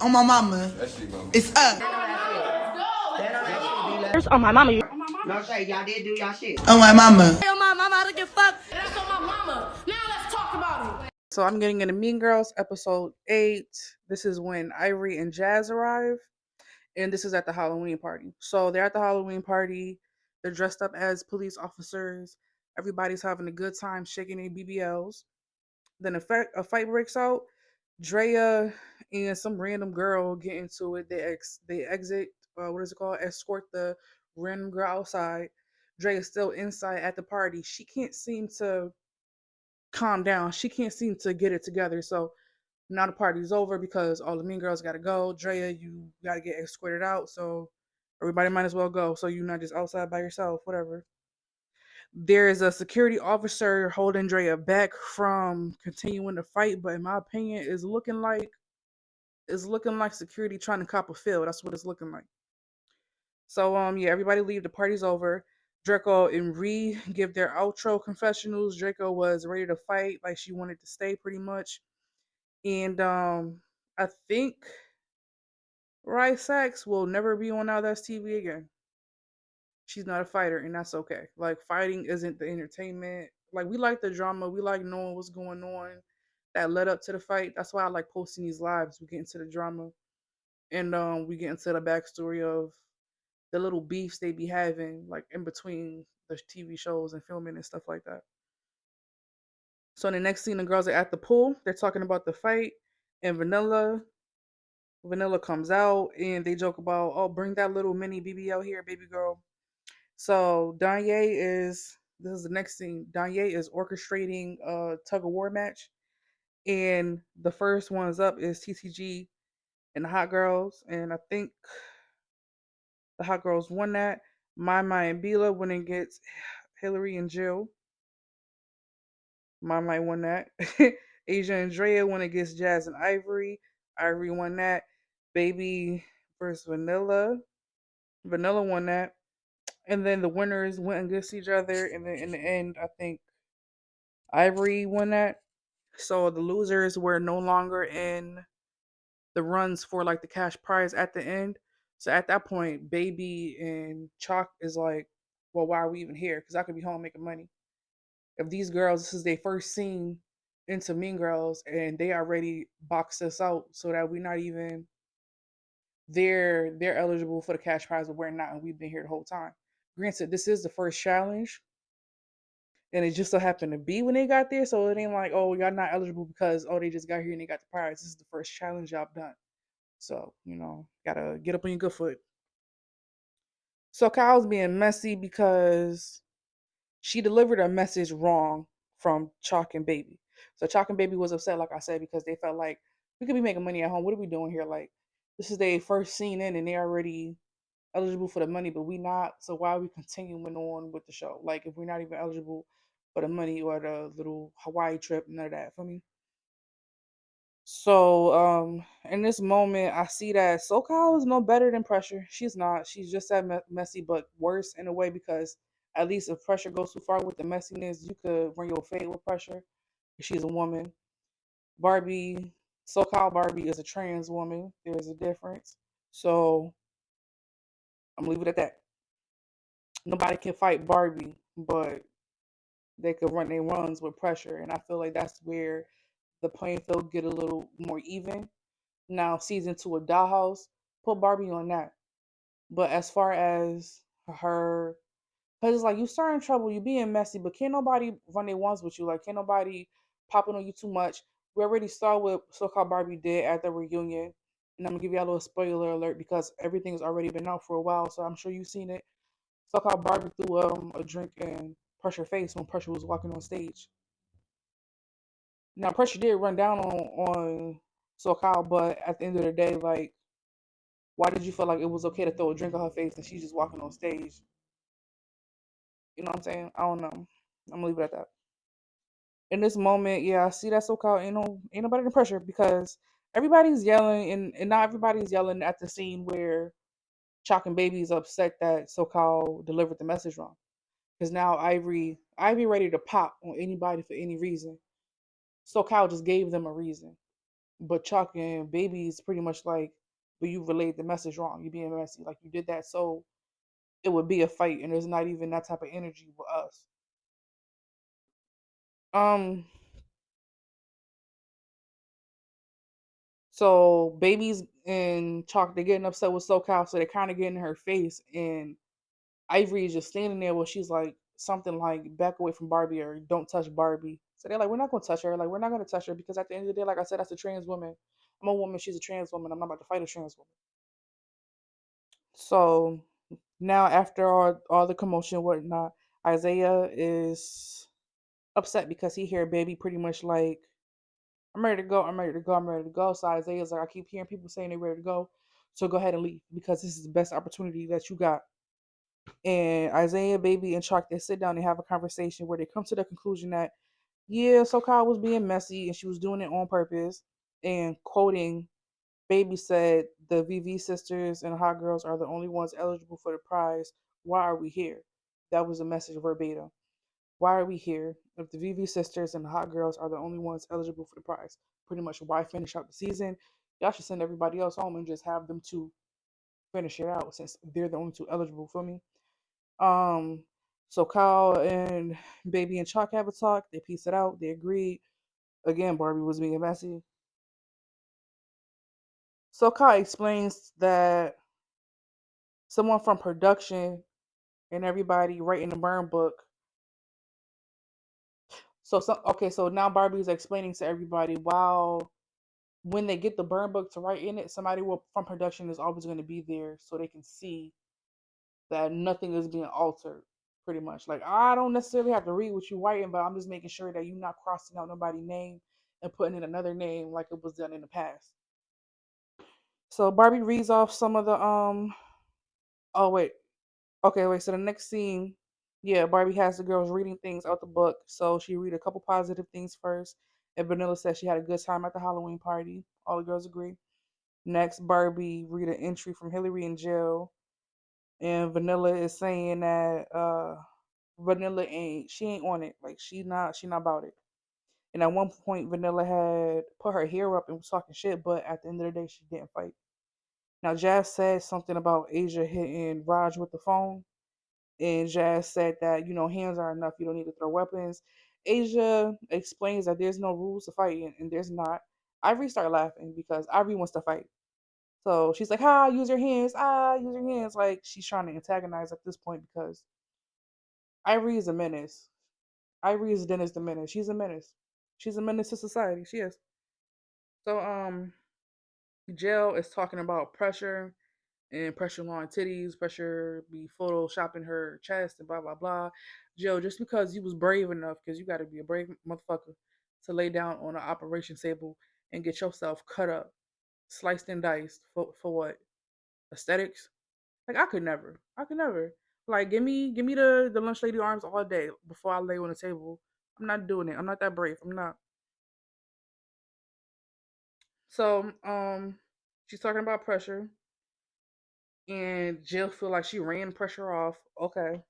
On my mama. It's up. On my mama. No shade, y'all did do y'all shit. On my mama. On my mama, I don't give a fuck. That's on my mama. Now let's talk about it. So I'm getting into Mean Girls episode 8. This is when Ivory and Jazz arrive, and this is at the Halloween party. So they're at the Halloween party. They're dressed up as police officers. Everybody's having a good time shaking their BBLs. Then a fight breaks out. Drea and some random girl get into it. They exit. What is it called? Escort the random girl outside. Drea's still inside at the party. She can't seem to calm down. She can't seem to get it together. So now the party's over because all the mean girls got to go. Drea, you got to get escorted out. So everybody might as well go. So you're not just outside by yourself, whatever. There is a security officer holding Drea back from continuing the fight, but in my opinion, it's looking like security trying to cop a feel. That's what it's looking like. So yeah, everybody leave. The party's over. Draco and Ree give their outro confessionals. Draco was ready to fight, like she wanted to stay pretty much. And I think Rye Sachs will never be on Now That's TV again. She's not a fighter, and that's okay. Like, fighting isn't the entertainment. Like, we like the drama. We like knowing what's going on that led up to the fight. That's why I like posting these lives. We get into the drama, and we get into the backstory of the little beefs they be having, like, in between the TV shows and filming and stuff like that. So in the next scene, the girls are at the pool. They're talking about the fight, and Vanilla comes out, and they joke about, oh, bring that little mini BBL here, baby girl. So this is the next scene. Danye is orchestrating a tug of war match, and the first one's up is TCG and the Hot Girls, and I think the Hot Girls won that. My and Bila went against Hillary and Jill. My won that. Asia and Drea went against Jazz and Ivory. Ivory won that. Baby versus Vanilla. Vanilla won that. And then the winners went against each other. And then in the end, I think Ivory won that. So the losers were no longer in the runs for like the cash prize at the end. So at that point, Baby and Chalk is like, well, why are we even here? Because I could be home making money. If these girls, this is their first scene into Mean Girls, and they already boxed us out so that we're not even they're eligible for the cash prize, but we're not, and we've been here the whole time. Granted, this is the first challenge, and it just so happened to be when they got there, so it ain't like, oh, y'all not eligible because they just got here and they got the prize. This is the first challenge y'all done. So, gotta get up on your good foot. So Kyle's being messy because she delivered a message wrong from Chalk and Baby. So Chalk and Baby was upset, like I said, because they felt like we could be making money at home. What are we doing here? Like, this is their first scene in, and they're already eligible for the money, but we not. So why are we continuing on with the show? Like, if we're not even eligible for the money or the little Hawaii trip, none of that for me. So in this moment, I see that SoCal is no better than Pressure. She's not. She's just that messy, but worse in a way, because at least if Pressure goes too far with the messiness, you could run your fade with Pressure. She's a woman. SoCal Barbie is a trans woman. There's a difference. So I'm gonna leave it at that. Nobody can fight Barbie, but they could run their runs with Pressure, and I feel like that's where the playing field get a little more even. Now, season 2 of Dollhouse, put Barbie on that. But as far as her, because it's like, you starting trouble, you being messy, but can't nobody run their ones with you. Like, can't nobody popping on you too much. We already saw what So-Called Barbie did at the reunion. And I'm going to give you a little spoiler alert because everything's already been out for a while, so I'm sure you've seen it. So-Called Barbie threw a drink in Pressure face when Pressure was walking on stage. Now, Pressure did run down on So-Called, but at the end of the day, like, why did you feel like it was okay to throw a drink on her face and she's just walking on stage? You know what I'm saying? I don't know. I'm gonna leave it at that. In this moment, yeah, I see that SoCal ain't nobody in Pressure, because everybody's yelling, and not everybody's yelling at the scene where Chalk and Baby's upset that SoCal delivered the message wrong. Because now Ivy ready to pop on anybody for any reason. SoCal just gave them a reason. But Chuck and Baby is pretty much like, but you relayed the message wrong. You being messy. Like you did that so it would be a fight, and there's not even that type of energy with us. Um, so Babies and Chalk, they're getting upset with SoCal, so they're kind of getting in her face, and Ivory is just standing there where she's like something like back away from Barbie or don't touch Barbie. So they're like, we're not gonna touch her. Like we're not gonna touch her because at the end of the day, like I said, that's a trans woman. I'm a woman. She's a trans woman. I'm not about to fight a trans woman. So now after all the commotion and whatnot, Isaiah is upset because he hear Baby pretty much like, I'm ready to go, I'm ready to go, I'm ready to go. So Isaiah's like, I keep hearing people saying they're ready to go. So go ahead and leave because this is the best opportunity that you got. And Isaiah, Baby, and Chalk, they sit down and have a conversation where they come to the conclusion that, yeah, SoCal was being messy and she was doing it on purpose. And quoting, Baby said, the VV sisters and Hot Girls are the only ones eligible for the prize. Why are we here? That was a message verbatim. Why are we here if the VV sisters and the Hot Girls are the only ones eligible for the prize? Pretty much, why finish out the season? Y'all should send everybody else home and just have them two finish it out since they're the only two eligible for me. Um, so Kyle and Baby and Chalk have a talk. They piece it out. They agreed. Again, Barbie was being messy. So Kyle explains that someone from production and everybody writing the burn book. So now Barbie's explaining to everybody while when they get the burn book to write in it, somebody from production is always going to be there so they can see that nothing is being altered. Pretty much, like I don't necessarily have to read what you're writing, but I'm just making sure that you're not crossing out nobody's name and putting in another name like it was done in the past. So Barbie reads off some of the Oh wait, okay, wait. So the next scene, yeah, Barbie has the girls reading things out the book. So she read a couple positive things first, and Vanilla says she had a good time at the Halloween party. All the girls agree. Next, Barbie read an entry from Hillary in jail, and Vanilla is saying that Vanilla ain't on it. Like she not about it. And at one point, Vanilla had put her hair up and was talking shit, but at the end of the day, she didn't fight. Now, Jazz said something about Asia hitting Raj with the phone, and Jazz said that hands are enough. You don't need to throw weapons. Asia explains that there's no rules to fighting, and there's not. Ivory started laughing because Ivory wants to fight. So she's like, use your hands. Use your hands. Like she's trying to antagonize at this point because Ivory is a menace. Ivory is Dennis the Menace. She's a menace. She's a menace to society. She is. So Jill is talking about pressure and pressure long titties, pressure be photoshopping her chest and blah blah blah. Jill, just because you was brave enough, because you got to be a brave motherfucker to lay down on an operation table and get yourself cut up, sliced and diced for what? Aesthetics? Like I could never. I could never. Like give me the lunch lady arms all day before I lay on the table. I'm not doing it. I'm not that brave. I'm not. So she's talking about pressure, and Jill feel like she ran pressure off. Okay.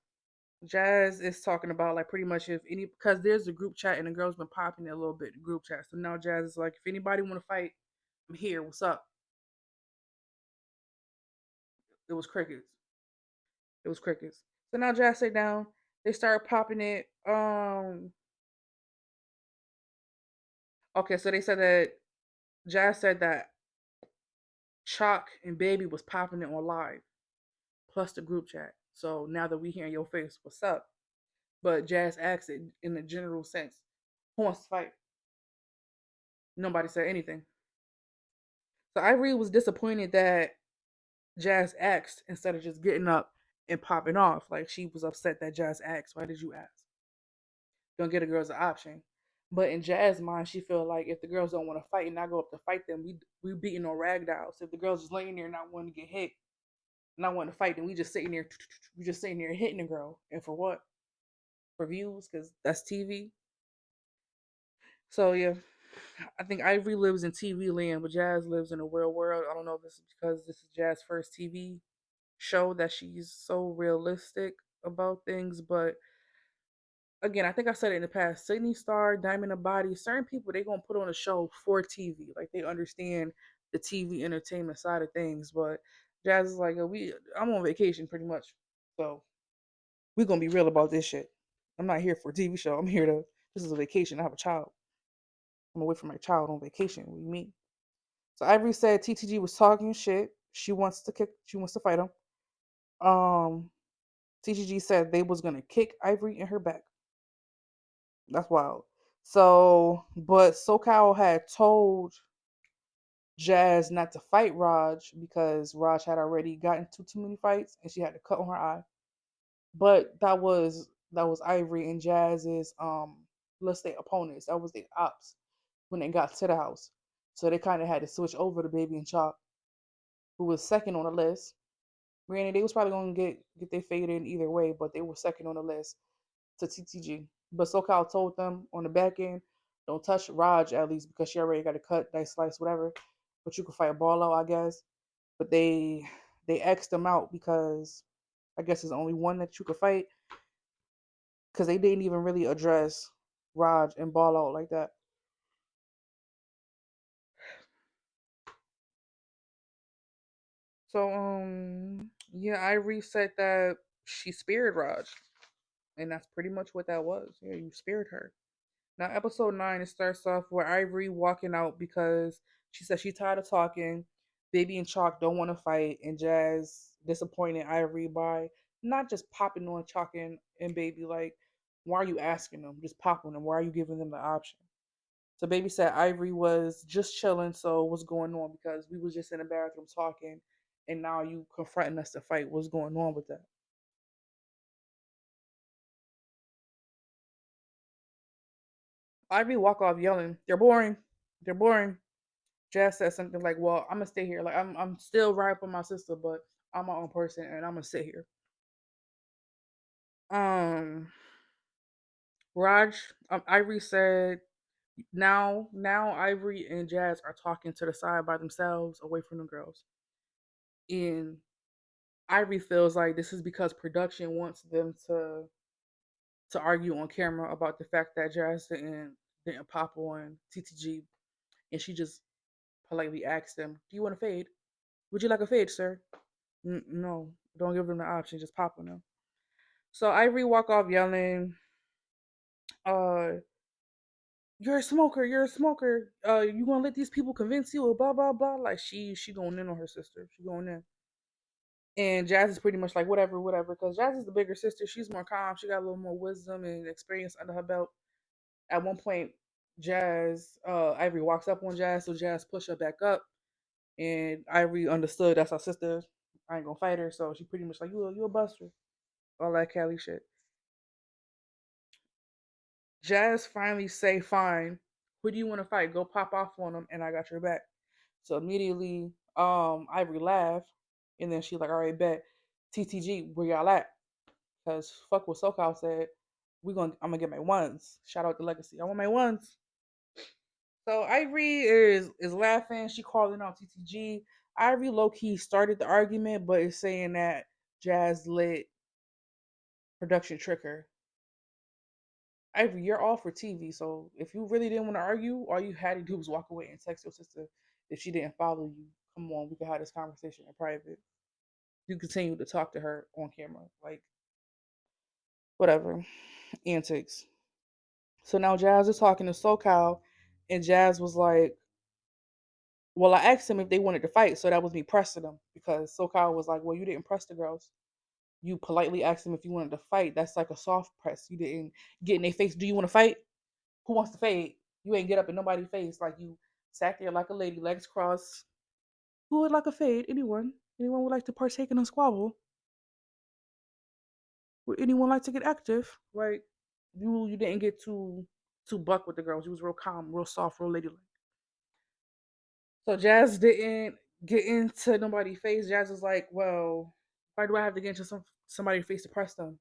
Jazz is talking about like pretty much if any because there's a group chat and the girl's been popping it a little bit the group chat. So now Jazz is like, if anybody want to fight, I'm here. What's up? It was crickets. It was crickets. So now Jazz sit down. They start popping it. Okay, so they said that Jazz said that Chalk and Baby was popping it on live, plus the group chat. So now that we hearing your face, what's up? But Jazz asked it in the general sense, who wants to fight? Nobody said anything. So Ivory was disappointed that Jazz asked instead of just getting up and popping off. Like she was upset that Jazz asked. Why did you ask? Don't get the girls an option. But in Jazz's mind, she feel like if the girls don't want to fight and I go up to fight them, we beating on ragdolls. If the girls just laying there not wanting to get hit, not wanting to fight, then we just sitting there, we just sitting there hitting the girl. And for what? For views, because that's TV. So yeah, I think Ivory lives in TV land, but Jazz lives in the real world. I don't know if this is because this is Jazz's first TV show that she's so realistic about things, but again, I think I said it in the past. Sydney Star, Diamond a Body, certain people they gonna put on a show for TV. Like they understand the TV entertainment side of things. But Jazz is like, I'm on vacation pretty much. So we're gonna be real about this shit. I'm not here for a TV show. I'm here to this is a vacation. I have a child. I'm away from my child on vacation. What do you mean? So Ivory said TTG was talking shit. She wants to fight him. TTG said they was gonna kick Ivory in her back. That's wild. So, but SoCal had told Jazz not to fight Raj because Raj had already gotten too many fights and she had to cut on her eye. But that was Ivory and Jazz's let's say opponents. That was the ops when they got to the house. So they kind of had to switch over to Baby and Chalk, who was second on the list. Granted, they was probably gonna get their fade in either way, but they were second on the list to TTG. But SoCal told them on the back end, don't touch Raj at least because she already got a cut, dice, slice, whatever. But you can fight Barlow, I guess. But they X'd them out because I guess there's only one that you could fight because they didn't even really address Raj and Barlow like that. So yeah, Ivory said that she spared Raj. And that's pretty much what that was. Yeah, you spared her. Now, episode 9, it starts off with Ivory walking out because she said she's tired of talking. Baby and Chalk don't want to fight. And Jazz disappointed Ivory by not just popping on Chalk and Baby. Like, why are you asking them? Just pop on them. Why are you giving them the option? So Baby said Ivory was just chilling. So what's going on? Because we was just in the bathroom talking. And now you confronting us to fight. What's going on with that? Ivory walk off yelling, "They're boring. They're boring." Jazz said something like, "Well, I'm gonna stay here. Like I'm still right for my sister, but I'm my own person and I'm gonna sit here." Um, Ivory said, now Ivory and Jazz are talking to the side by themselves, away from the girls, and Ivory feels like this is because production wants them to argue on camera about the fact that Jazz didn't pop on TTG, and she just politely asked them, "Do you want to fade? Would you like a fade, sir?" No, don't give them the option. Just pop on them. So Ivory walk off yelling, "Uh, you're a smoker. You're a smoker. You gonna let these people convince you? Blah blah blah." Like she going in on her sister. She going in. And Jazz is pretty much like whatever, whatever. Because Jazz is the bigger sister. She's more calm. She got a little more wisdom and experience under her belt. At one point, Ivory walks up on Jazz, so Jazz push her back up, and Ivory understood that's her sister. I ain't gonna fight her, so she pretty much like you a buster, all that Cali shit. Jazz finally say, "Fine, who do you want to fight? Go pop off on them, and I got your back." So immediately, Ivory laughed, and then she like, "All right, bet. TTG, where y'all at? Because fuck what SoCal said. I'm gonna get my ones. Shout out to Legacy. I want my ones." So Ivory is laughing. She calling out TTG. Ivory low key started the argument, but is saying that Jazz let production trick her. Ivory, you're all for TV, so if you really didn't want to argue, all you had to do was walk away and text your sister if she didn't follow you. Come on, we can have this conversation in private. You continue to talk to her on camera, like whatever antics. So now Jazz is talking to SoCal, and Jazz was like, "Well, I asked him if they wanted to fight, so that was me pressing them because SoCal was like, well, you didn't press the girls. You politely asked them if you wanted to fight. That's like a soft press. You didn't get in their face. Do you want to fight? Who wants to fade? You ain't get up in nobody's face. Like you sat there like a lady, legs crossed. Who would like a fade? Anyone? Anyone would like to partake in a squabble? Would anyone like to get active? Like you didn't get too buck with the girls. You was real calm, real soft, real ladylike. So Jazz didn't get into nobody's face. Jazz was like, well, why do I have to get into somebody's face to press them?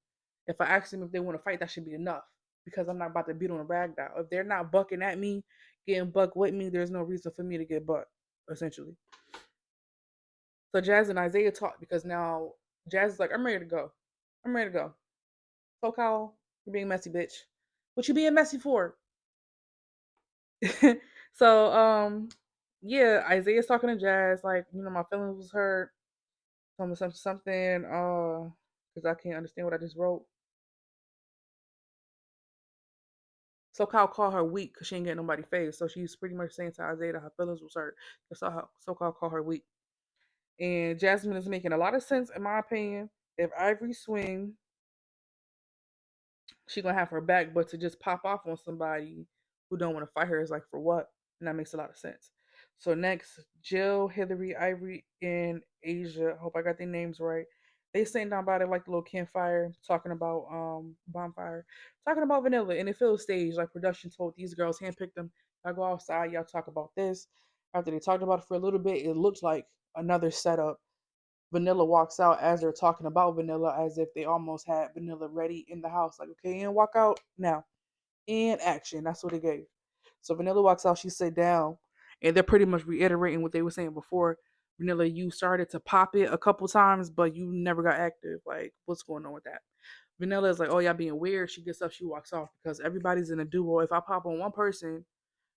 If I ask them if they want to fight, that should be enough. Because I'm not about to beat on a rag doll. If they're not bucking at me, getting buck with me, there's no reason for me to get bucked, essentially. So Jazz and Isaiah talk because now Jazz is like, I'm ready to go. I'm ready to go. SoCal, you're being messy, bitch. What you being messy for? So, yeah, Isaiah's talking to Jazz, like, my feelings was hurt. Something, because I can't understand what I just wrote. SoCal called her weak because she ain't getting nobody face. So she's pretty much saying to Isaiah that her feelings was hurt. That's how SoCal called her weak. And Jasmine is making a lot of sense, in my opinion. If Ivory swing, she gonna have her back, but to just pop off on somebody who don't want to fight her is like, for what? And that makes a lot of sense. So next, Jill, Hillary, Ivory, and Asia. I hope I got their names right. They sitting down by it like the little campfire, talking about bonfire, talking about Vanilla, and it feels staged. Like production told these girls, handpicked them. I go outside, y'all talk about this. After they talked about it for a little bit, it looked like another setup. Vanilla walks out as they're talking about Vanilla, as if they almost had Vanilla ready in the house. Like, okay, and walk out now. In action. That's what it gave. So Vanilla walks out, she sit down, and they're pretty much reiterating what they were saying before. Vanilla, you started to pop it a couple times, but you never got active. Like, what's going on with that? Vanilla is like, oh, y'all being weird. She gets up, she walks off because everybody's in a duo. If I pop on one person,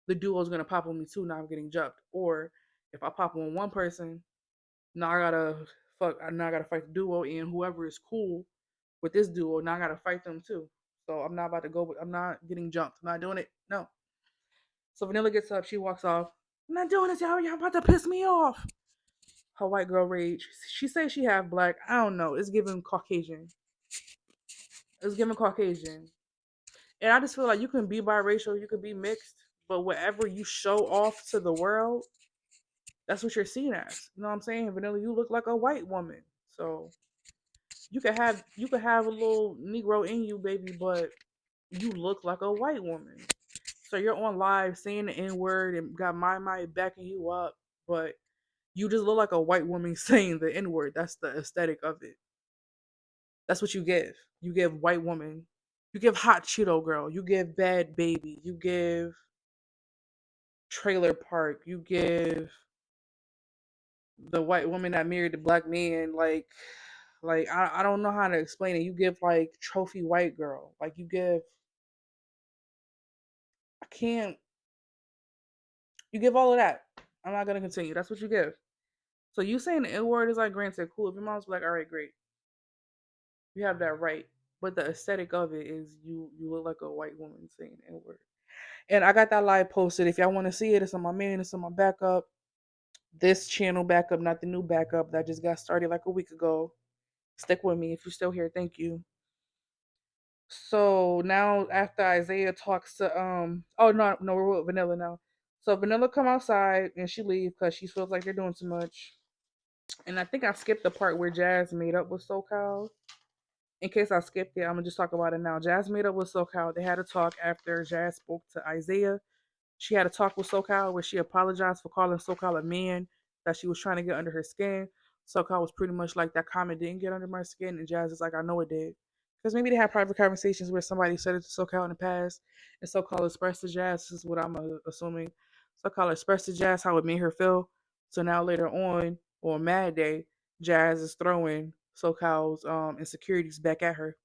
the duo is gonna pop on me too. Now I'm getting jumped. Or if I pop on one person, now I gotta now I gotta fight the duo, and whoever is cool with this duo, now I gotta fight them too. So I'm not about to go. I'm not getting jumped. I'm not doing it. No. So Vanilla gets up. She walks off. I'm not doing this, y'all. Y'all about to piss me off. Her white girl rage. She says she half black. I don't know. It's giving Caucasian. It's giving Caucasian. And I just feel like you can be biracial, you can be mixed, but whatever you show off to the world, that's what you're seen as. You know what I'm saying? Vanilla, you look like a white woman. So you could have a little Negro in you, baby, but you look like a white woman. So you're on live saying the N word and got my backing you up, but you just look like a white woman saying the N word. That's the aesthetic of it. That's what you give. You give white woman. You give hot Cheeto girl. You give bad baby. You give trailer park. You give the white woman that married the black man. Like I don't know how to explain it. You give like trophy white girl. Like you give. I can't. You give all of that. I'm not gonna continue. That's what you give. So you saying the N word is like granted, cool. If your mom's like, all right, great, you have that right. But the aesthetic of it is you look like a white woman saying the N word. And I got that live posted. If y'all want to see it, it's on my main, it's on my backup. This channel backup, not the new backup that just got started like a week ago. Stick with me if you're still here. Thank you. So now after Isaiah talks to oh no we're with Vanilla now. So Vanilla come outside and she leave because she feels like they're doing too much. And I think I skipped the part where Jazz made up with SoCal. In case I skipped it, I'm gonna just talk about it now. Jazz made up with SoCal. They had a talk after Jazz spoke to Isaiah. She had a talk with SoCal where she apologized for calling SoCal a man, that she was trying to get under her skin. SoCal was pretty much like, that comment didn't get under my skin, and Jazz is like, I know it did. Because maybe they had private conversations where somebody said it to SoCal in the past, and SoCal expressed to Jazz, this is what I'm assuming. SoCal expressed to Jazz how it made her feel. So now later on Mad Day, Jazz is throwing SoCal's insecurities back at her.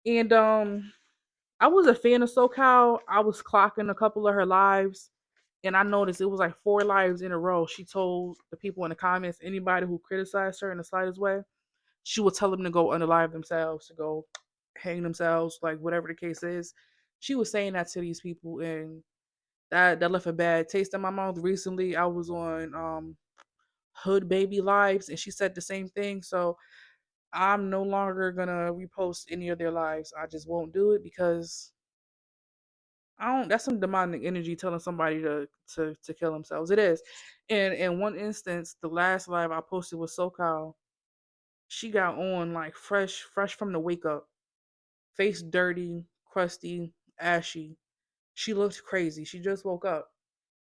And I was a fan of SoCal. I was clocking a couple of her lives, and I noticed it was like 4 lives in a row. She told the people in the comments, anybody who criticized her in the slightest way, she would tell them to go unalive themselves, to go hang themselves, like whatever the case is. She was saying that to these people, and that left a bad taste in my mouth. Recently, I was on Hood Baby Lives, and she said the same thing. So I'm no longer gonna repost any of their lives. I just won't do it because I don't. That's some demonic energy telling somebody to kill themselves. It is. And in one instance, the last live I posted with SoCal, she got on like fresh from the wake up, face dirty, crusty, ashy. She looked crazy. She just woke up,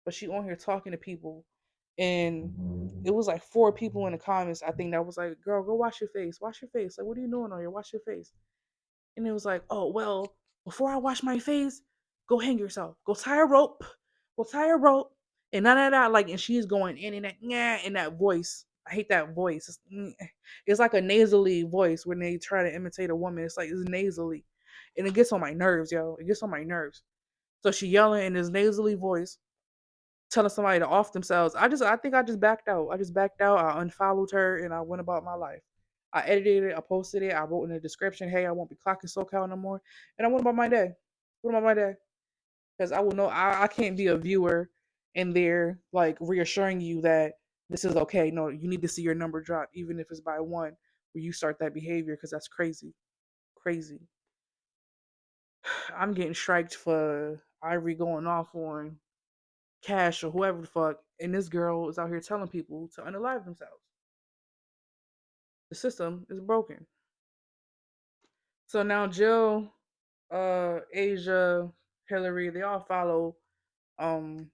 but she on here talking to people, and it was like 4 people in the comments. I think that was like, "Girl, go wash your face. Wash your face. Like, what are you doing on here? Wash your face." And it was like, "Oh well, before I wash my face, go hang yourself. Go tie a rope. Go tie a rope." And none of that, like, and she's going in that, yeah, in that voice. I hate that voice. It's like a nasally voice when they try to imitate a woman. It's like it's nasally. And it gets on my nerves, yo. It gets on my nerves. So she yelling in this nasally voice, telling somebody to off themselves. I think I just backed out. I just backed out. I unfollowed her and I went about my life. I edited it, I posted it, I wrote in the description, hey, I won't be clocking SoCal no more. And I went about my day. Went about my day. Because I will know I can't be a viewer in there like reassuring you that this is okay. No, you need to see your number drop, even if it's by one, where you start that behavior, because that's crazy. Crazy. I'm getting striked for Ivory going off on Cash or whoever the fuck, and this girl is out here telling people to unalive themselves. The system is broken. So now Jill, Asia, Hillary, they all follow um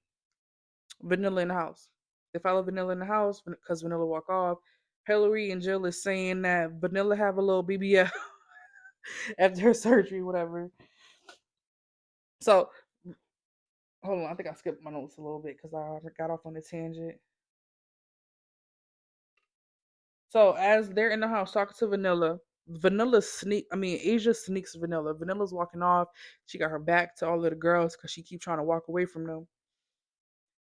Vanilla in the house. They follow Vanilla in the house because Vanilla walk off. Hillary and Jill is saying that Vanilla have a little BBL after her surgery, whatever. So hold on, I think I skipped my notes a little bit because I got off on a tangent. So as they're in the house talking to Vanilla, Asia sneaks Vanilla. Vanilla's walking off. She got her back to all of the girls because she keep trying to walk away from them.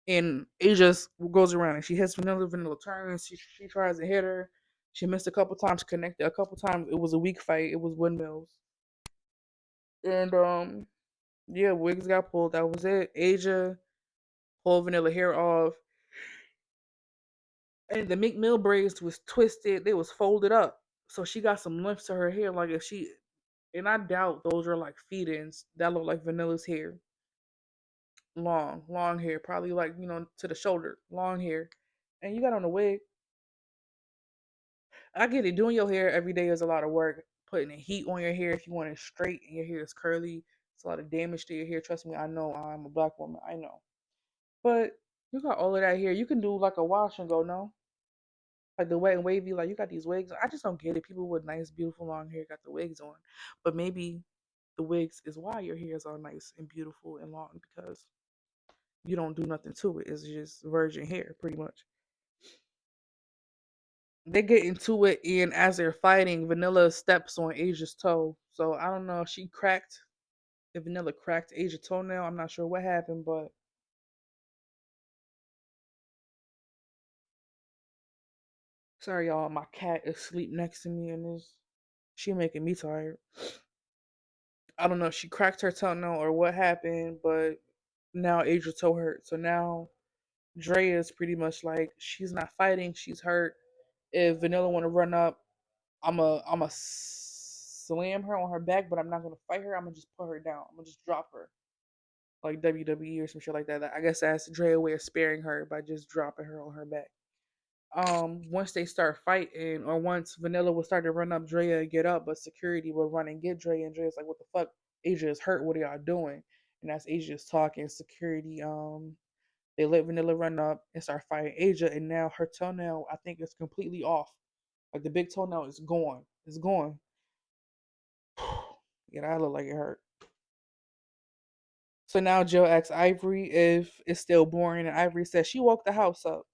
And Asia goes around and she hits Vanilla. Vanilla turns. She tries to hit her. She missed a couple times, connected a couple times. It was a weak fight. It was windmills. And yeah, wigs got pulled. That was it. Asia pulled Vanilla hair off. And the McMill braids was twisted. They was folded up. So she got some length to her hair. Like if she, and I doubt those are like feed-ins. That look like Vanilla's hair. Long hair. Probably like, to the shoulder. Long hair. And you got on a wig. I get it. Doing your hair every day is a lot of work. Putting the heat on your hair if you want it straight and your hair is curly. It's a lot of damage to your hair. Trust me, I know. I'm a black woman. I know. But you got all of that hair. You can do like a wash and go, no? Like the wet and wavy, like you got these wigs. I just don't get it. People with nice, beautiful long hair got the wigs on. But maybe the wigs is why your hair is all nice and beautiful and long because you don't do nothing to it. It's just virgin hair, pretty much. They get into it, and as they're fighting, Vanilla steps on Asia's toe. So I don't know if if Vanilla cracked Asia's toenail. I'm not sure what happened, but sorry, y'all. My cat is asleep next to me, and she making me tired. I don't know if she cracked her toenail or what happened, but now Asia's toe hurt. So now Drea is pretty much like she's not fighting, she's hurt. If Vanilla want to run up, I'm a slam her on her back, but I'm not gonna fight her. I'm gonna just put her down. I'm gonna just drop her like WWE or some shit like that. I guess that's Drea way of sparing her by just dropping her on her back. Once they start fighting, or once Vanilla will start to run up Drea and get up, but security will run and get Drea, and Drea's like, "What the fuck? Asia is hurt. What are y'all doing?" And that's Asia's talking. Security, they let Vanilla run up and start fighting Asia, and now her toenail, I think, is completely off. Like the big toenail is gone. It's gone. Yeah, that look like it hurt. So now Jill asks Ivory if it's still boring, and Ivory says she woke the house up.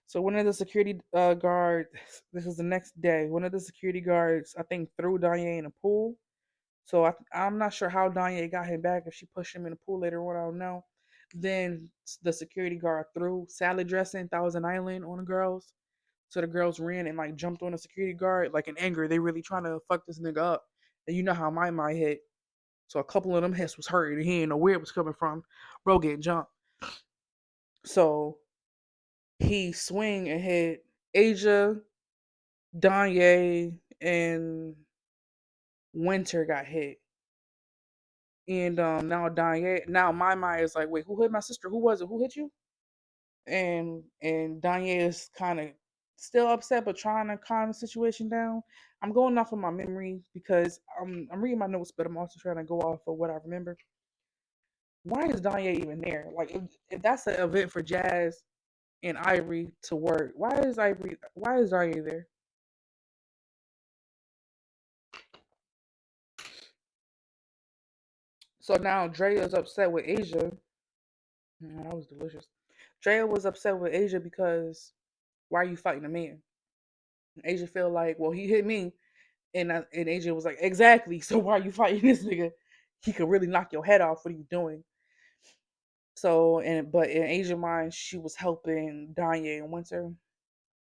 So one of the security guards, this is the next day, one of the security guards, I think, threw Danye in a pool. So I'm not sure how Danye got him back, if she pushed him in the pool later on, I don't know. Then the security guard threw salad dressing, Thousand Island, on the girls. So the girls ran and like jumped on the security guard, like in anger. They really trying to fuck this nigga up. And you know how my mind hit. So a couple of them hits was hurt, and he didn't know where it was coming from. Bro getting jumped. So he swing and hit Asia, Danye, and Winter got hit. And now my mind is like, wait, who hit my sister? Who was it? Who hit you? And Danye is kind of still upset, but trying to calm the situation down. I'm going off of my memory because I'm reading my notes, but I'm also trying to go off of what I remember. Why is Danye even there? Like, if that's an event for Jazz and Ivory to work, why is Danye there? So now Drea is upset with Asia. That was delicious. Drea was upset with Asia because why are you fighting a man? Asia feel like, well, he hit me, And AJ was like, exactly. So why are you fighting this nigga? He could really knock your head off. What are you doing? So but in Asian mind, she was helping Danye and Winter.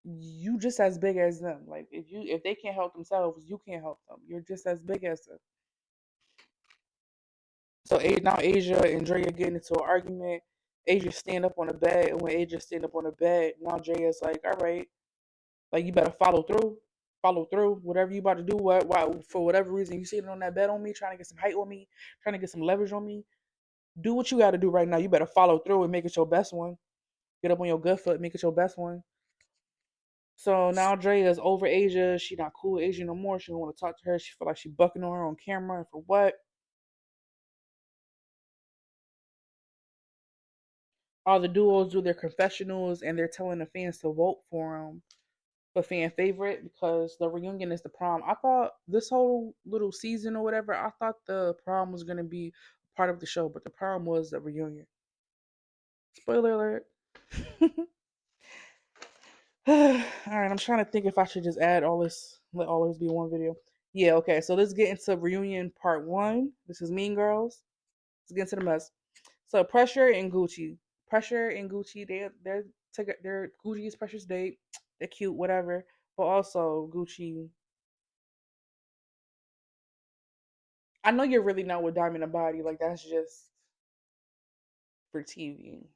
You just as big as them. Like if they can't help themselves, you can't help them. You're just as big as them. So now Asia and Drea getting into an argument. Asia stand up on the bed, and when Asia stand up on the bed, now Drea's like, all right, like you better follow through. Follow through. Whatever you about to do, why for whatever reason you sitting on that bed on me, trying to get some height on me, trying to get some leverage on me. Do what you gotta do right now. You better follow through and make it your best one. Get up on your good foot, make it your best one. So now Drea is over Asia. She not cool with Asia no more. She don't want to talk to her. She feel like she bucking on her on camera. And for what? All the duos do their confessionals and they're telling the fans to vote for them for fan favorite because the reunion is the prom. I thought this whole little season or whatever, I thought the prom was going to be part of the show, but the prom was the reunion. Spoiler alert. All right, I'm trying to think if I should just add all this, let all this be one video. Yeah, okay, so let's get into reunion part 1. This is Mean Girls. Let's get into the mess. So Pressure and Gucci. Pressure and Gucci, they're Gucci's Pressure's date. They're cute, whatever. But also Gucci. I know you're really not with Diamond and Body, like that's just for TV.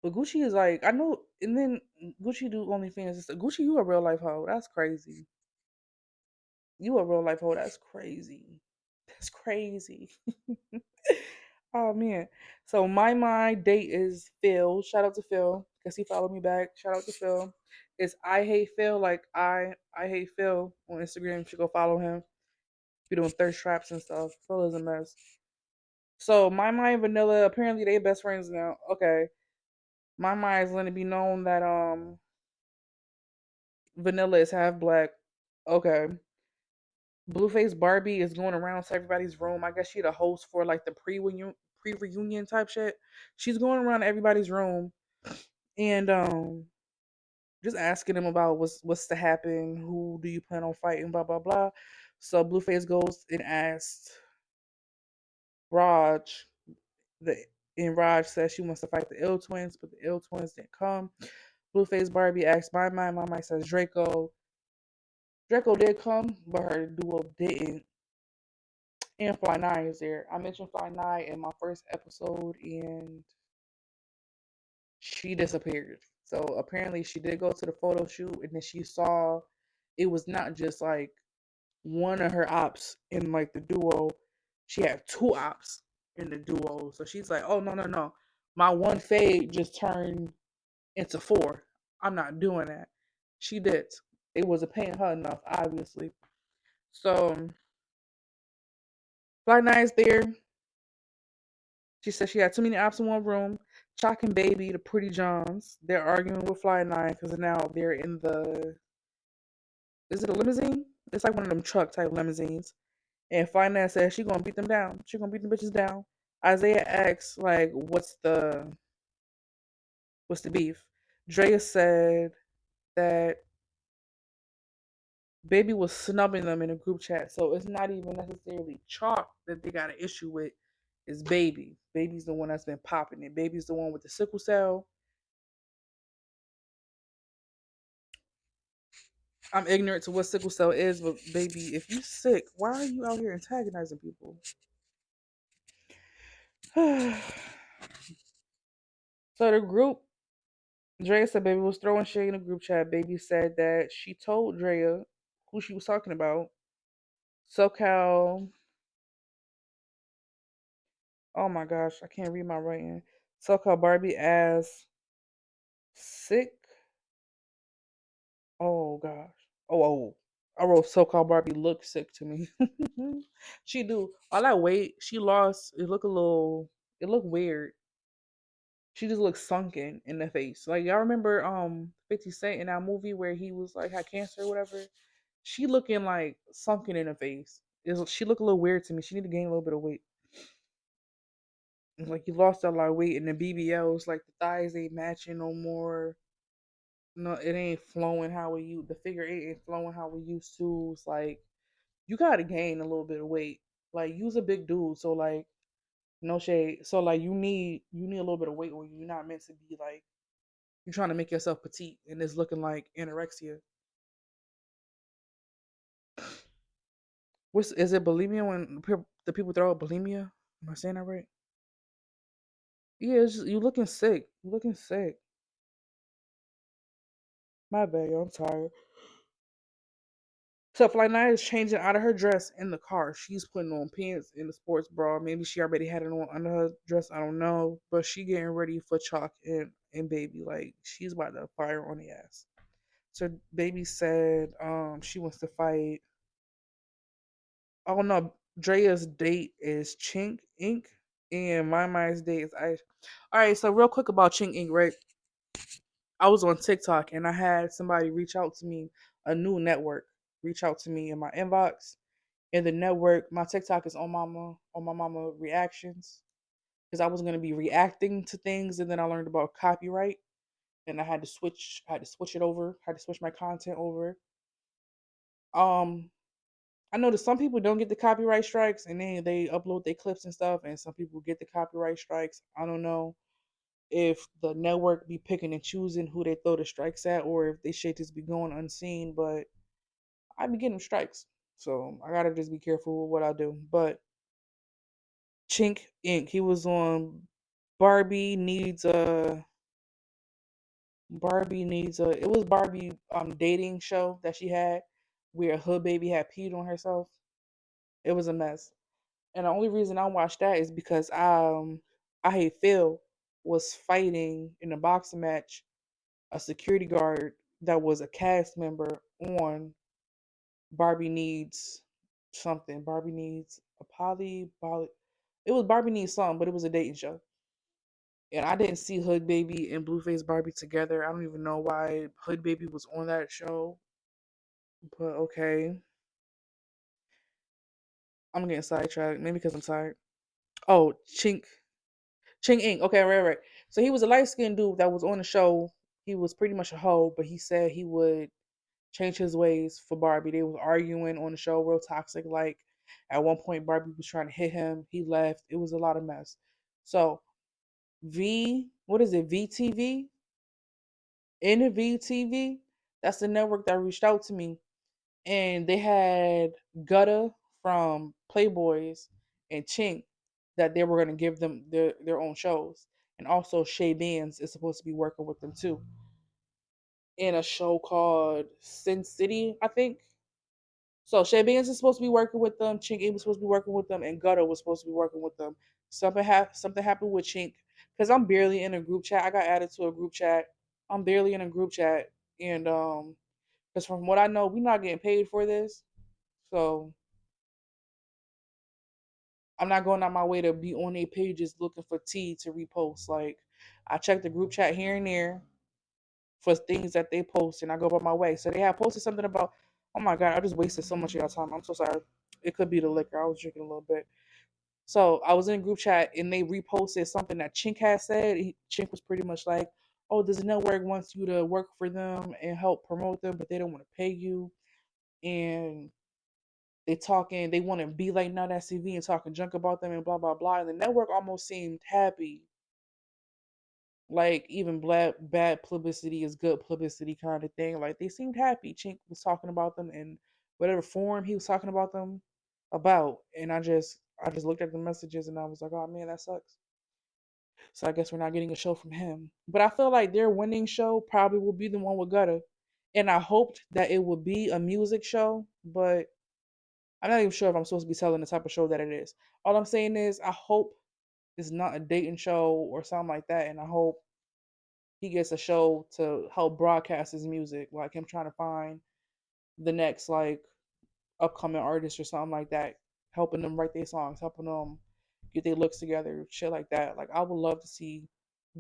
But Gucci is like, I know, and then Gucci do OnlyFans. It's like, Gucci, you a real life hoe. That's crazy. You a real life hoe. That's crazy. That's crazy. Oh man. So my date is Phil. Shout out to Phil. Guess he followed me back. Shout out to Phil. It's I hate Phil. Like I hate Phil on Instagram. You should go follow him. Be doing thirst traps and stuff. Phil is a mess. So my and Vanilla, apparently they best friends now. Okay. My is letting it be known that Vanilla is half black. Okay. Blueface Barbie is going around to everybody's room. I guess she the host for like the pre-reunion type shit. She's going around to everybody's room and just asking them about what's to happen, who do you plan on fighting, blah blah blah. So Blueface goes and asks Raj, and Raj says she wants to fight the Ill Twins, but the Ill Twins didn't come. Blueface Barbie asks my mind. My mind says Draco. Draco did come, but her duo didn't. And Fly 9 is there. I mentioned Fly 9 in my first episode, and she disappeared. So apparently she did go to the photo shoot, and then she saw it was not just like one of her ops in like the duo. She had 2 ops in the duo. So she's like, oh no. My one fade just turned into 4. I'm not doing that. She did. It wasn't paying her enough, obviously. So Fly 9's there. She said she had too many ops in one room. Chalk and Baby, the Pretty Johns, they're arguing with Fly 9 because now they're in the. Is it a limousine? It's like one of them truck type limousines. And Fly 9 says she gonna beat them down. She gonna beat them bitches down. Isaiah asks like, what's the beef? Drea said that Baby was snubbing them in a group chat, so it's not even necessarily Chalk that they got an issue with. It's Baby. Baby's the one that's been popping it. Baby's the one with the sickle cell. I'm ignorant to what sickle cell is, but baby, if you sick, why are you out here antagonizing people? So the group, Drea said Baby was throwing shade in the group chat. Baby said that she told Drea who she was talking about. SoCal. Oh my gosh, I can't read my writing. SoCal Barbie as sick. Oh gosh. Oh. I wrote SoCal Barbie look sick to me. She do. All that weight she lost, it looked weird. She just looks sunken in the face. Like y'all remember 50 Cent in that movie where he was like had cancer or whatever? She looking like sunken in the face. She look a little weird to me. She need to gain a little bit of weight. It's like you lost a lot of weight and the BBLs, like the thighs ain't matching no more. No, it ain't flowing how we the figure eight ain't flowing how we used to. It's like you gotta gain a little bit of weight. Like you's a big dude, so like no shade. So like you need a little bit of weight when you're not meant to be like you're trying to make yourself petite and it's looking like anorexia. What's is it bulimia when the people throw up bulimia? Am I saying that right? Yeah, it's just, you looking sick. You looking sick. My bad, yo. I'm tired. So Flight Night is changing out of her dress in the car. She's putting on pants in the sports bra. Maybe she already had it on under her dress. I don't know. But she getting ready for Chalk and Baby. Like she's about to fire on the ass. So Baby said she wants to fight. Oh no, Drea's date is Chink Inc. And my date is Ice. Alright, so real quick about Chink Inc., right? I was on TikTok and I had somebody reach out to me, a new network, reach out to me in my inbox. And the network, my TikTok is on my mama reactions. Because I was gonna be reacting to things and then I learned about copyright and I had to switch it over, had to switch my content over. Um I noticed some people don't get the copyright strikes and then they upload their clips and stuff and some people get the copyright strikes. I don't know if the network be picking and choosing who they throw the strikes at or if they shit just be going unseen, but I be getting strikes. So I gotta just be careful with what I do. But Chink Inc. He was on Barbie needs a it was Barbie dating show that she had where Hood Baby had peed on herself. It was a mess. And the only reason I watched that is because I hate Phil was fighting in a boxing match a security guard that was a cast member on Barbie Needs something. Barbie Needs a poly. It was Barbie Needs something, but it was a dating show. And I didn't see Hood Baby and Blueface Barbie together. I don't even know why Hood Baby was on that show. But okay. I'm getting sidetracked. Maybe because I'm tired. Oh, Ching Ing. Okay, right. So he was a light skinned dude that was on the show. He was pretty much a hoe, but he said he would change his ways for Barbie. They was arguing on the show, real toxic. Like at one point, Barbie was trying to hit him. He left. It was a lot of mess. So what is it? VTV, NVTV. That's the network that reached out to me, and they had Gutta from Playboys and Chink that they were going to give them their own shows, and also Shay Bands is supposed to be working with them too in a show called Sin City, I think. So Shay Bands is supposed to be working with them. Chink A was supposed to be working with them, and Gutta was supposed to be working with them. Something happened with Chink because I'm barely in a group chat. I got added to a group chat. I'm barely in a group chat, and because from what I know, we're not getting paid for this, so I'm not going out my way to be on their pages looking for tea to repost. Like I check the group chat here and there for things that they post, and I go about my way. So they have posted something about, oh my god, I just wasted so much of your time. I'm so sorry. It could be the liquor. I was drinking a little bit. So I was in a group chat and they reposted something that Chink had said. Chink was pretty much like, "Oh, this network wants you to work for them and help promote them, but they don't want to pay you." And they want to be like Not SCV and talking junk about them and blah blah blah. And the network almost seemed happy, like even bad publicity is good publicity kind of thing. Like they seemed happy. Chink was talking about them in whatever forum he was talking about them about, and I just looked at the messages and I was like, oh man, that sucks. So I guess we're not getting a show from him. But I feel like their winning show probably will be the one with Gutter, and I hoped that it would be a music show, but I'm not even sure if I'm supposed to be telling the type of show that it is. All I'm saying is I hope it's not a dating show or something like that, and I hope he gets a show to help broadcast his music, like him trying to find the next like upcoming artist or something like that, helping them write their songs, helping them get their looks together, shit like that. Like I would love to see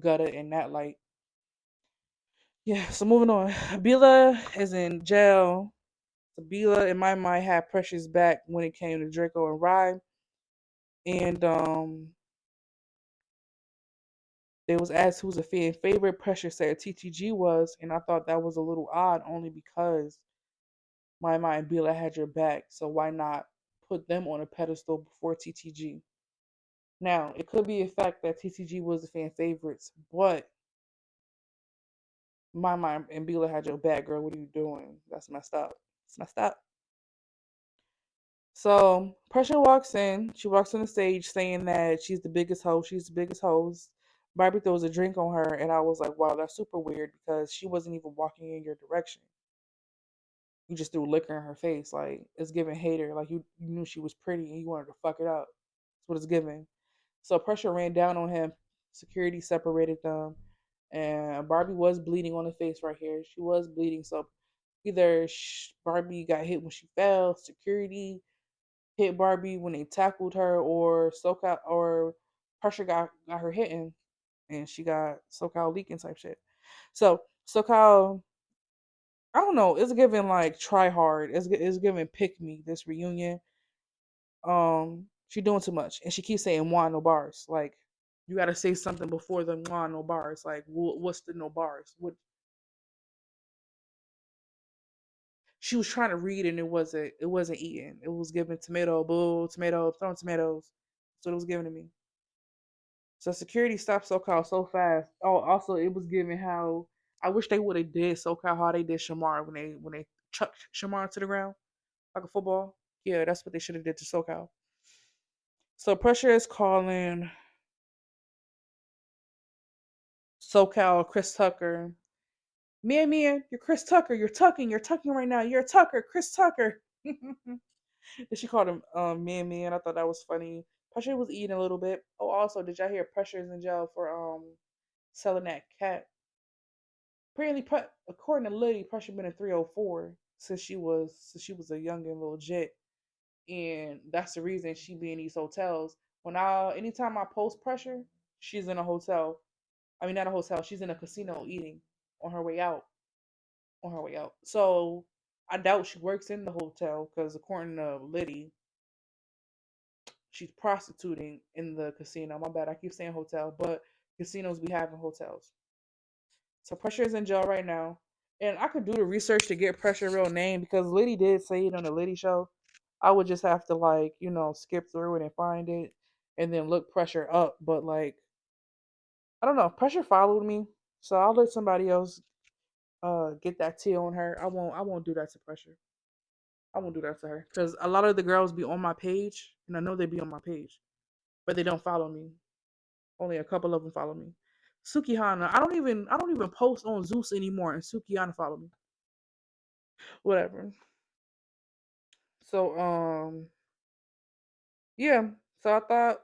Gutta in that light. Yeah, so moving on. Bila is in jail. So Bila in my mind had Precious back when it came to Draco and Rye. And They was asked who's a fan favorite. Pressure said TTG was, and I thought that was a little odd only because My and Bila had your back, so why not put them on a pedestal before TTG? Now, it could be a fact that TTG was the fan favorites, but My and Bila had your back, girl. What are you doing? That's messed up. It's messed up. So Pressure walks in. She walks on the stage saying that she's the biggest host. She's the biggest host. Barbie throws a drink on her, and I was like, wow, that's super weird because she wasn't even walking in your direction. You just threw liquor in her face. Like, it's giving hater. Like, you knew she was pretty and you wanted to fuck it up. That's what it's giving. So Pressure ran down on him. Security separated them. And Barbie was bleeding on the face right here. She was bleeding. So either Barbie got hit when she fell, security hit Barbie when they tackled her, or SoCal or Pressure got her hitting and she got SoCal leaking type shit. So SoCal, I don't know, it's giving like try hard. It's giving pick me this reunion. She doing too much and she keeps saying "Juan no bars." Like, you got to say something before the "Juan no bars." Like, what's the no bars? What she was trying to read and it wasn't eating. It was giving tomato, bull, tomato, throwing tomatoes. That's what it was giving to me. So security stopped SoCal so fast. Oh, also it was giving how I wish they would have did SoCal how they did Shamar when they chucked Shamar to the ground like a football. Yeah, that's what they should have did to SoCal. So Pressure is calling SoCal Chris Tucker. Mia, you're Chris Tucker. You're tucking right now. You're a Tucker, Chris Tucker. And she called him Mia, and I thought that was funny. Pressure was eating a little bit. Oh, also, did y'all hear Pressure is in jail for selling that cat? Apparently, according to Liddy, Pressure been in 304 since she was a young and little jit, and that's the reason she be in these hotels. Anytime I post Pressure, she's in a hotel. I mean, not a hotel. She's in a casino eating on her way out. On her way out. So I doubt she works in the hotel because according to Liddy, she's prostituting in the casino. My bad. I keep saying hotel, but casinos we have in hotels. So Pressure is in jail right now. And I could do the research to get Pressure real name because Liddy did say it on the Liddy show. I would just have to skip through it and find it and then look Pressure up. But I don't know. Pressure followed me. So I'll let somebody else get that tea on her. I won't do that to Pressure. I won't do that to her. Because a lot of the girls be on my page and I know they be on my page. But they don't follow me. Only a couple of them follow me. Sukihana, I don't even post on Zeus anymore, and Sukihana follow me. Whatever. So yeah. So I thought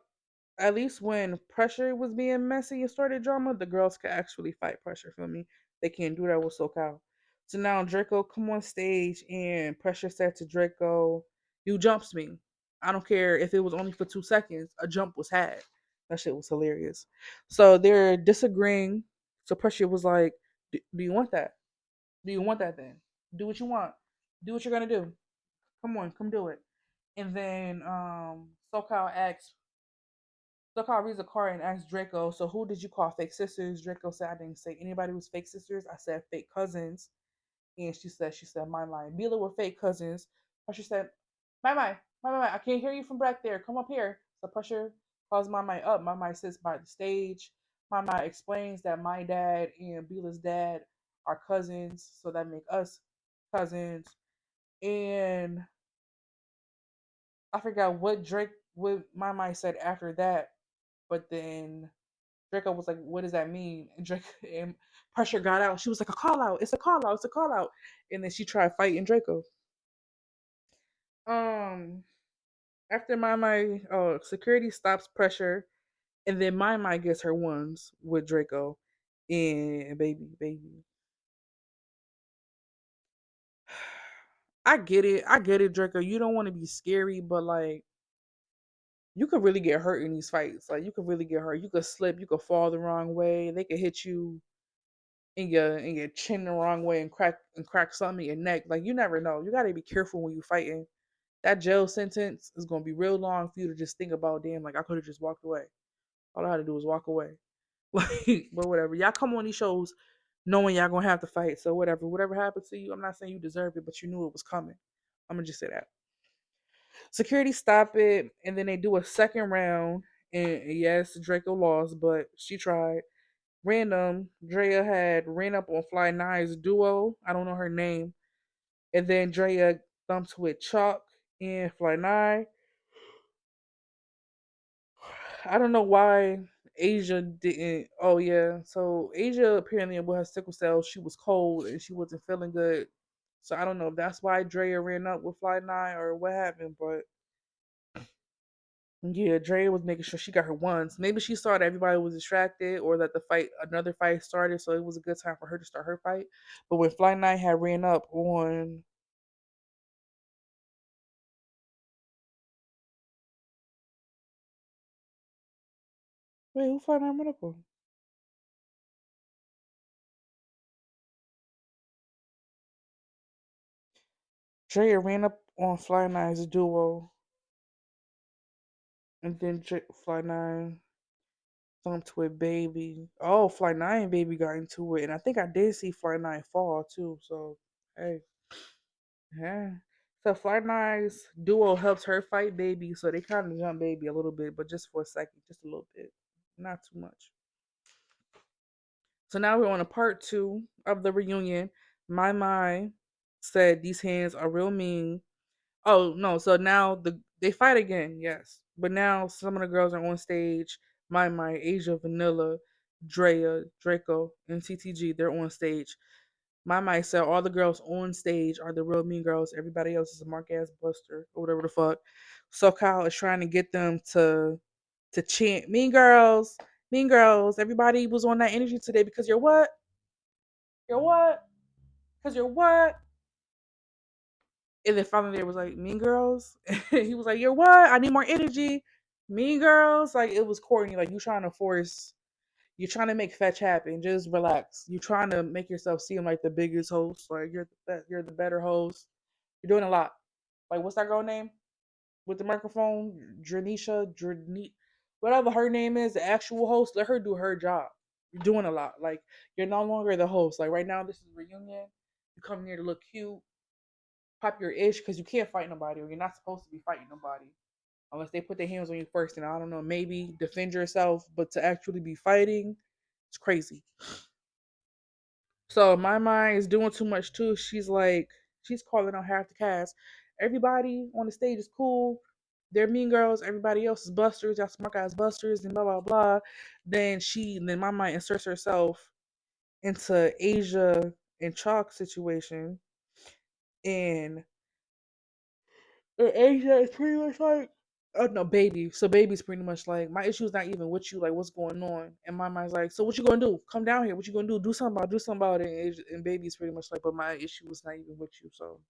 at least when Pressure was being messy and started drama, the girls could actually fight Pressure. Feel me? They can't do that with SoCal. So now Draco come on stage and Pressure said to Draco, "You jumps me. I don't care if it was only for 2 seconds. A jump was had." That shit was hilarious. So they're disagreeing. So Pressure was like, "Do you want that? Do you want that then? Do what you want. Do what you're gonna do. Come on, come do it." And then SoCal reads a card and asks Draco, "So who did you call fake sisters?" Draco said, "I didn't say anybody was fake sisters. I said fake cousins." And she said, "My line. Bila were fake cousins." Pressure said, my, I can't hear you from back there. Come up here." So Pressure calls my up. My sits by the stage. My explains that my dad and Bila's dad are cousins, so that make us cousins. And I forgot what my said after that, but then Draco was like, "What does that mean?" And Draco and Pressure got out. She was like, "A call out. It's a call out. It's a call out." And then she tried fighting Draco. Um, After security stops Pressure, and then my gets her ones with Draco and baby. I get it, Draco. You don't want to be scary, but you could really get hurt in these fights. Like, you could really get hurt. You could slip. You could fall the wrong way. They could hit you in your chin the wrong way and crack something in your neck. Like, you never know. You gotta be careful when you fighting. That jail sentence is gonna be real long for you to just think about. Damn, like I could have just walked away. All I had to do was walk away. Like, but whatever. Y'all come on these shows knowing y'all gonna have to fight. So whatever happens to you, I'm not saying you deserve it, but you knew it was coming. I'm gonna just say that. Security stop it, and then they do a second round. And yes, Draco lost, but she tried. Random, Drea had ran up on Fly Nine's duo. I don't know her name. And then Drea thumped with Chalk and Fly Nine. I don't know why Asia didn't. Oh yeah, so Asia apparently with her sickle cell, she was cold and she wasn't feeling good. So I don't know if that's why Drea ran up with Fly Nine or what happened, but yeah, Drea was making sure she got her ones. Maybe she saw that everybody was distracted or that another fight started, so it was a good time for her to start her fight. But when Fly Nine had ran up on, wait, who Fly Nine ran up on? Drea ran up on Fly Nine's duo, and then Fly Nine thumped with Baby. Oh, Fly Nine and Baby got into it, and I think I did see Fly Nine fall too. So hey, yeah. So Fly Nine's duo helps her fight Baby, so they kind of jump Baby a little bit, but just for a second, just a little bit, not too much. So now we're on a part two of the reunion. My said these hands are real mean. Oh no! So now they fight again, yes. But now some of the girls are on stage. My Asia, Vanilla, Drea, Draco, and TTG. They're on stage. My said all the girls on stage are the real mean girls. Everybody else is a mark ass buster or whatever the fuck. So Kyle is trying to get them to chant mean girls, mean girls. Everybody was on that energy today because you're what? You're what? Because you're what? And then finally there was like Mean Girls. He was like, "You're what? I need more energy." Mean Girls, like it was corny. Like you're trying to make fetch happen. Just relax. You're trying to make yourself seem like the biggest host. Like you're the better host. You're doing a lot. Like what's that girl name with the microphone? Whatever her name is, the actual host. Let her do her job. You're doing a lot. Like you're no longer the host. Like right now, this is a reunion. You come here to look cute, pop your ish because you can't fight nobody or you're not supposed to be fighting nobody unless they put their hands on you first. And I don't know, maybe defend yourself, but to actually be fighting, it's crazy. So my mind is doing too much too. She's calling out half the cast. Everybody on the stage is cool. They're mean girls. Everybody else is busters. Y'all smart guys busters and blah blah blah. Then my mind inserts herself into Asia and Chalk situation, and Asia is pretty much like, oh no, Baby. So Baby's pretty much like, my issue is not even with you. Like, what's going on? And my mind's like, so what you gonna do? Come down here. What you gonna do? Do something about it. And Baby's pretty much like, but my issue is not even with you. So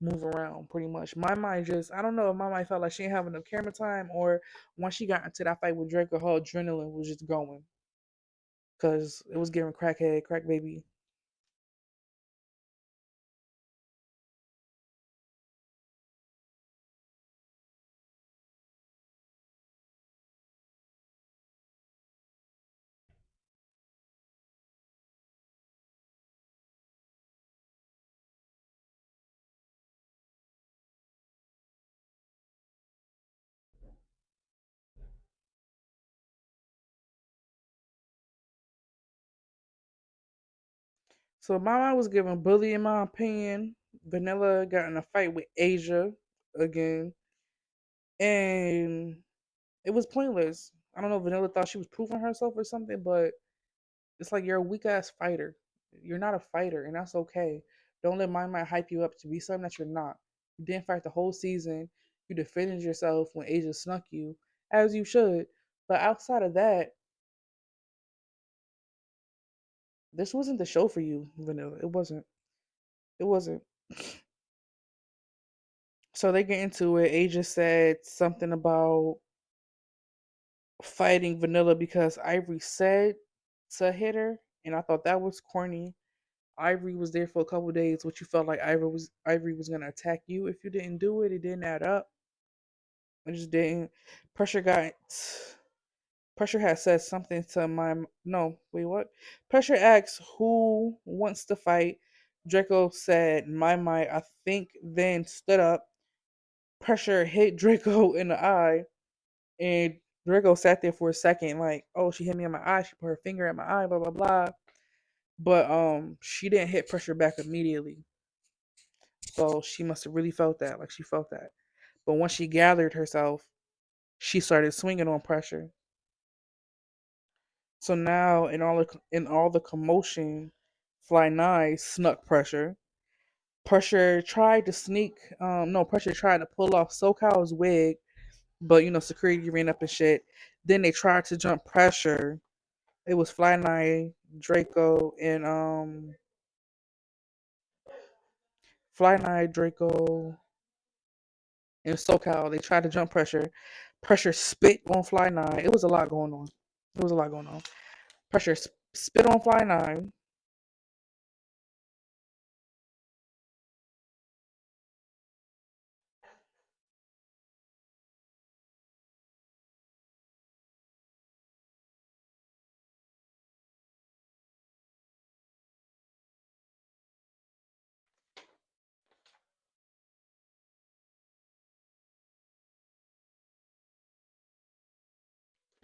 move around, pretty much. My mind just, I don't know if my mind felt like she ain't having enough camera time, or once she got into that fight with Draco, her adrenaline was just going because it was giving crackhead, crack baby. So my mind was giving bully in my opinion. Vanilla got in a fight with Asia again, and it was pointless. I don't know. Vanilla thought she was proving herself or something, but it's like you're a weak ass fighter. You're not a fighter, and that's okay. Don't let my mind hype you up to be something that you're not. You didn't fight the whole season. You defended yourself when Asia snuck you, as you should. But outside of that, this wasn't the show for you, Vanilla. It wasn't. It wasn't. So they get into it. Asia said something about fighting Vanilla because Ivory said to hit her, and I thought that was corny. Ivory was there for a couple days, which you felt like Ivory was gonna attack you if you didn't do it. It didn't add up. It just didn't. Pressure got Pressure had said something to no, wait, what? Pressure asked who wants to fight. Draco said, my, I think, then stood up. Pressure hit Draco in the eye, and Draco sat there for a second, like, oh, she hit me in my eye. She put her finger in my eye, blah, blah, blah. But she didn't hit Pressure back immediately. So she must have really felt that, like she felt that. But once she gathered herself, she started swinging on Pressure. So now in all the commotion, Fly Nye snuck Pressure. Pressure tried to sneak. Pressure tried to pull off SoCal's wig, but security ran up and shit. Then they tried to jump Pressure. It was Fly Nye, Draco, and Fly Nye, Draco, and SoCal. They tried to jump Pressure. Pressure spit on Fly Nye. It was a lot going on. Pressure spit on Fly Nye.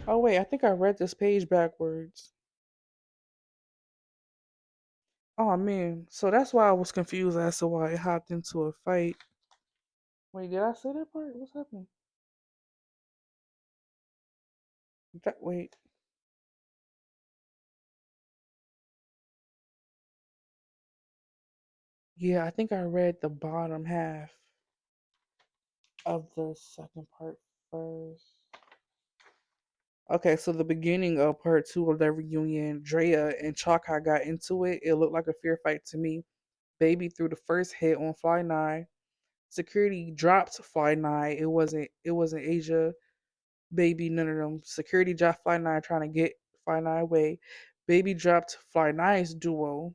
Oh wait, I think I read this page backwards. Oh man, so that's why I was confused as to why it hopped into a fight. Wait, did I say that part? What's happening? Wait. Yeah, I think I read the bottom half of the second part first. Okay, so the beginning of part 2 of the reunion, Drea and Chaka got into it. It looked like a fair fight to me. Baby threw the first hit on Fly Nye. Security dropped Fly Nye. It wasn't Asia, Baby, none of them. Security dropped Fly Nye trying to get Fly Nye away. Baby dropped Fly Nye's duo.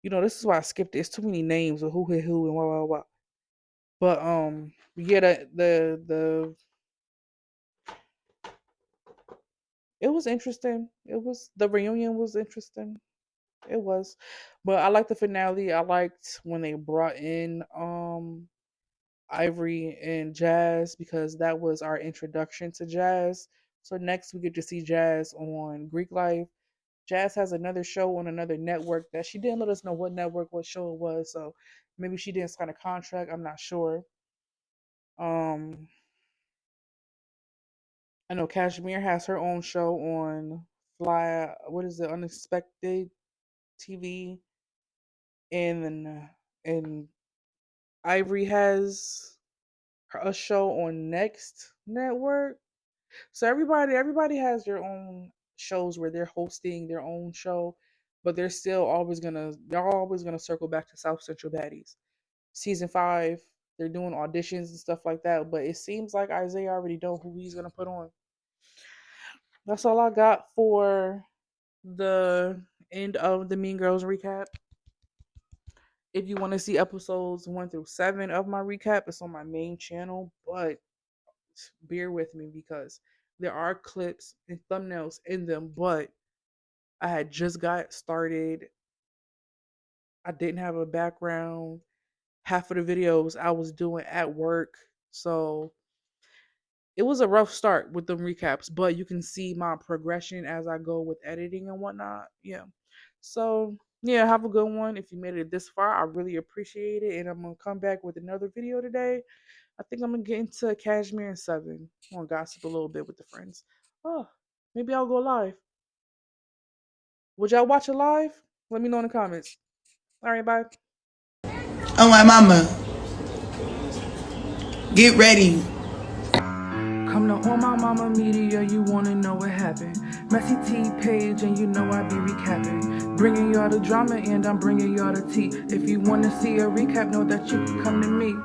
This is why I skipped it. It's too many names of who hit who and what. But yeah, the it was interesting. The reunion was interesting. It was. But I liked the finale. I liked when they brought in Ivory and Jazz, because that was our introduction to Jazz. So next we get to see Jazz on Greek Life. Jazz has another show on another network that she didn't let us know what network, what show it was. So maybe she didn't sign a contract. I'm not sure. I know Kashmir has her own show on Unexpected TV, and Ivory has a show on Next Network. So everybody has their own shows where they're hosting their own show, but they're always gonna circle back to South Central Baddies. Season 5, they're doing auditions and stuff like that, but it seems like Isaiah already know who he's gonna put on. That's all I got for the end of the Mean Girls recap. If you want to see episodes 1 through 7 of my recap, it's on my main channel, but bear with me because there are clips and thumbnails in them, but I had just got started. I didn't have a background. Half of the videos I was doing at work, so it was a rough start with the recaps, but you can see my progression as I go with editing and whatnot. Yeah. So, yeah, have a good one. If you made it this far, I really appreciate it. And I'm going to come back with another video today. I think I'm going to get into Kashmir and 7. I'm going to gossip a little bit with the friends. Oh, maybe I'll go live. Would y'all watch it live? Let me know in the comments. All right, bye. Oh, my mama. Get ready. Come to On My Mama Media, you wanna know what happened. Messy T page, and you know I be recapping. Bringing y'all the drama, and I'm bringing y'all the tea. If you wanna see a recap, know that you can come to me.